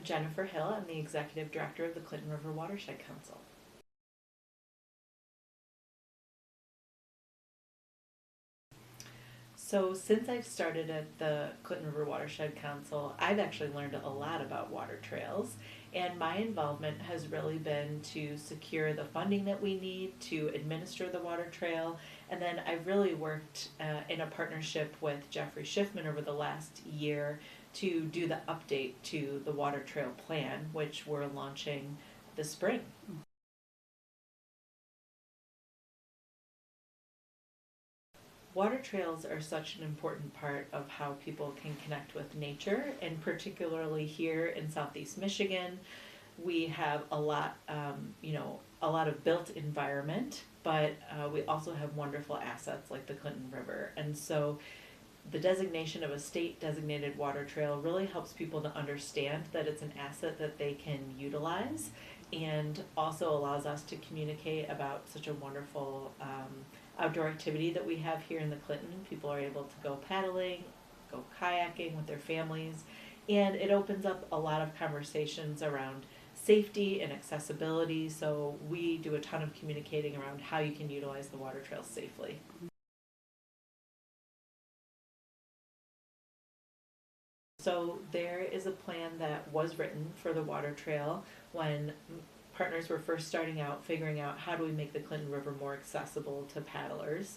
Jennifer Hill. I'm the Executive Director of the Clinton River Watershed Council. So since I've started at the Clinton River Watershed Council, I've actually learned a lot about water trails, and my involvement has really been to secure the funding that we need to administer the water trail. And then I've really worked in a partnership with Jeffrey Schiffman over the last year to do the update to the water trail plan, which we're launching this spring. Water trails are such an important part of how people can connect with nature, and particularly here in Southeast Michigan, we have a lot, a lot of built environment, but we also have wonderful assets like the Clinton River. And so the designation of a state designated water trail really helps people to understand that it's an asset that they can utilize, and also allows us to communicate about such a wonderful outdoor activity that we have here in the Clinton. People are able to go paddling, go kayaking with their families, and it opens up a lot of conversations around safety and accessibility. So we do a ton of communicating around how you can utilize the water trails safely. So there is a plan that was written for the water trail when partners were first starting out, figuring out how do we make the Clinton River more accessible to paddlers.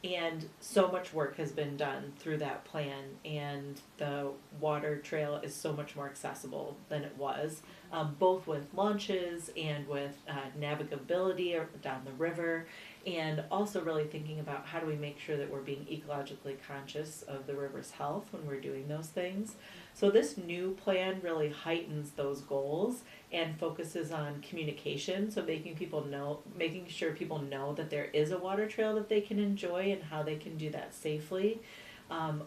And so much work has been done through that plan, and the water trail is so much more accessible than it was, both with launches and with navigability down the river, and also really thinking about how do we make sure that we're being ecologically conscious of the river's health when we're doing those things. So this new plan really heightens those goals and focuses on communication, so making sure people know that there is a water trail that they can enjoy and how they can do that safely.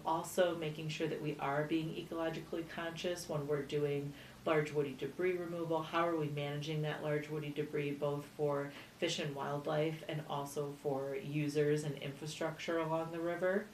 Also making sure that we are being ecologically conscious when we're doing large woody debris removal. How are we managing that large woody debris, both for fish and wildlife and also for users and infrastructure along the river?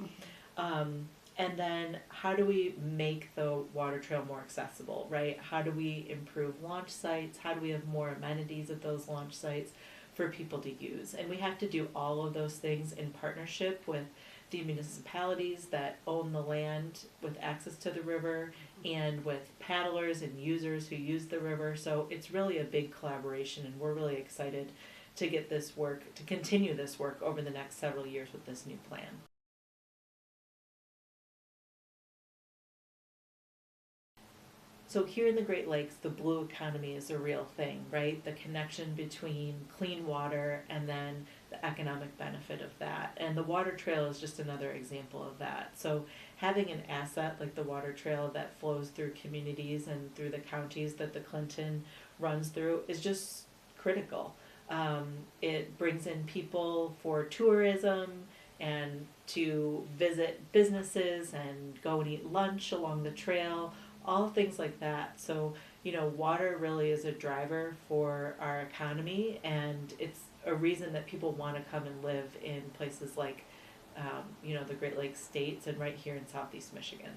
And then how do we make the water trail more accessible, right? How do we improve launch sites? How do we have more amenities at those launch sites for people to use? And we have to do all of those things in partnership with the municipalities that own the land with access to the river, and with paddlers and users who use the river. So it's really a big collaboration, and we're really excited to continue this work over the next several years with this new plan. So here in the Great Lakes, the blue economy is a real thing, right? The connection between clean water and then the economic benefit of that. And the water trail is just another example of that. So having an asset like the water trail that flows through communities and through the counties that the Clinton runs through is just critical. It brings in people for tourism and to visit businesses and go and eat lunch along the trail, all things like that. So, water really is a driver for our economy, and it's a reason that people want to come and live in places like, the Great Lakes states and right here in Southeast Michigan.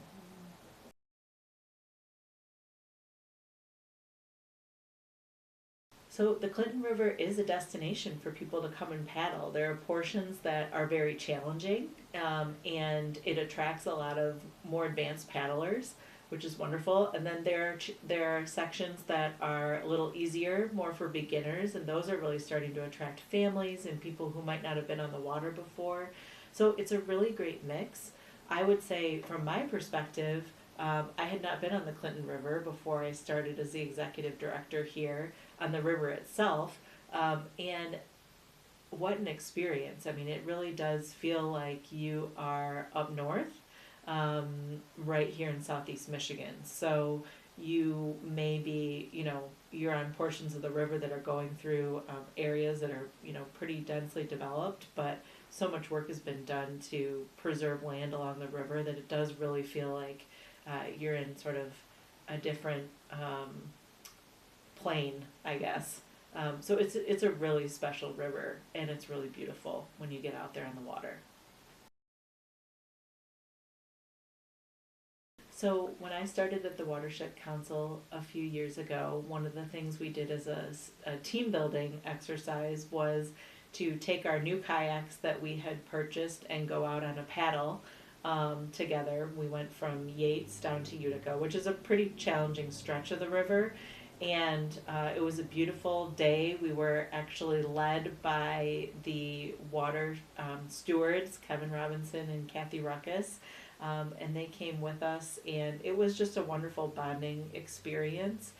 So the Clinton River is a destination for people to come and paddle. There are portions that are very challenging, and it attracts a lot of more advanced paddlers, which is wonderful. And then there are sections that are a little easier, more for beginners, and those are really starting to attract families and people who might not have been on the water before. So it's a really great mix. I would say, from my perspective, I had not been on the Clinton River before I started as the executive director here on the river itself, and what an experience. I mean, it really does feel like you are up north, right here in Southeast Michigan. So you may be, you're on portions of the river that are going through areas that are, pretty densely developed, but so much work has been done to preserve land along the river that it does really feel like you're in sort of a different plane, I guess. So it's a really special river, and it's really beautiful when you get out there on the water. So when I started at the Watershed Council a few years ago, one of the things we did as a team building exercise was to take our new kayaks that we had purchased and go out on a paddle together. We went from Yates down to Utica, which is a pretty challenging stretch of the river. And it was a beautiful day. We were actually led by the water stewards, Kevin Robinson and Kathy Ruckus. And they came with us, and it was just a wonderful bonding experience.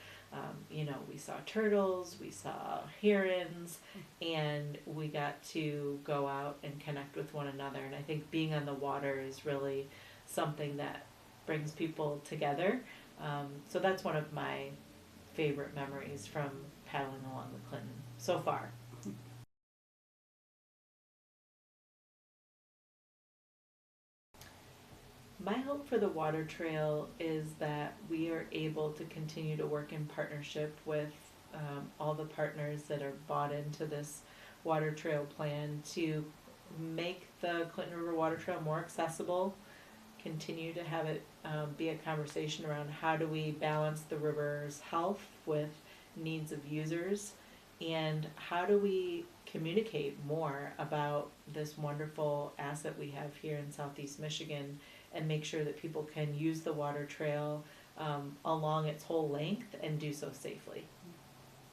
We saw turtles, we saw herons, and we got to go out and connect with one another. And I think being on the water is really something that brings people together. So that's one of my favorite memories from paddling along the Clinton so far. My hope for the water trail is that we are able to continue to work in partnership with all the partners that are bought into this water trail plan to make the Clinton River Water Trail more accessible, continue to have it be a conversation around how do we balance the river's health with needs of users, and how do we communicate more about this wonderful asset we have here in Southeast Michigan and make sure that people can use the water trail along its whole length and do so safely.